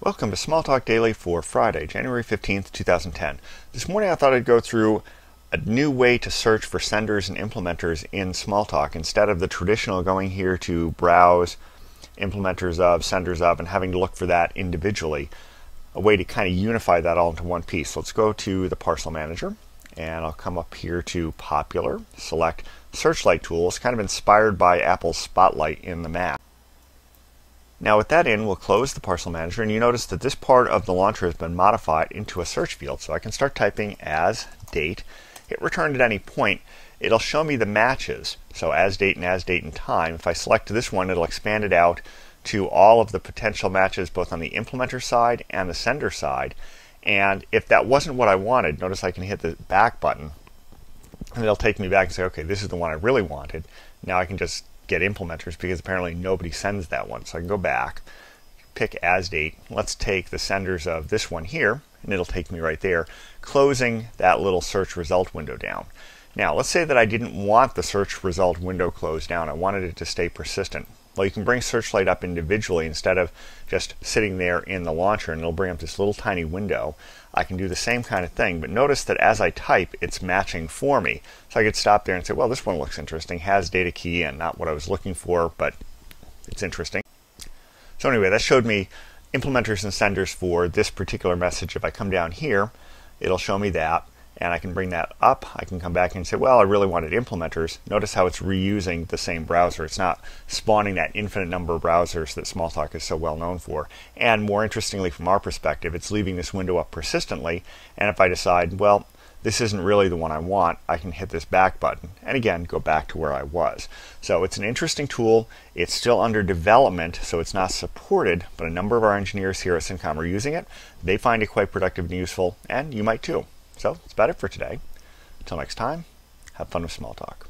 Welcome to Smalltalk Daily for Friday, January 15th, 2010. This morning I thought I'd go through a new way to search for senders and implementors in Smalltalk instead of the traditional going here to browse implementors of, senders of, and having to look for that individually. A way to kind of unify that all into one piece. So let's go to the parcel manager and I'll come up here to Popular, select Searchlight tools, kind of inspired by Apple's Spotlight in the Mac. Now with that in, we'll close the parcel manager, and you notice that this part of the launcher has been modified into a search field. So I can start typing as date, hit return at any point. It'll show me the matches, so as date and time. If I select this one, it'll expand it out to all of the potential matches both on the implementer side and the sender side. And if that wasn't what I wanted, notice I can hit the back button and it'll take me back and say, okay, this is the one I really wanted. Now I can just get implementers because apparently nobody sends that one. So I can go back, pick as date. Let's take the senders of this one here, and it'll take me right there, closing that little search result window down. Now let's say that I didn't want the search result window closed down. I wanted it to stay persistent. Well, you can bring Searchlight up individually instead of just sitting there in the launcher, and it'll bring up this little tiny window. I can do the same kind of thing, but notice that as I type, it's matching for me. So I could stop there and say, well, this one looks interesting, has data key and not what I was looking for, but it's interesting. So anyway, that showed me implementers and senders for this particular message. If I come down here, it'll show me that. And I can bring that up. I can come back and say, well, I really wanted implementers. Notice how it's reusing the same browser. It's not spawning that infinite number of browsers that Smalltalk is so well known for. And more interestingly, from our perspective, it's leaving this window up persistently. And if I decide, well, this isn't really the one I want, I can hit this back button and again go back to where I was. So it's an interesting tool. It's still under development, so it's not supported, but a number of our engineers here at Syncom are using it. They find it quite productive and useful, and you might too. So that's about it for today. Until next time, have fun with Smalltalk.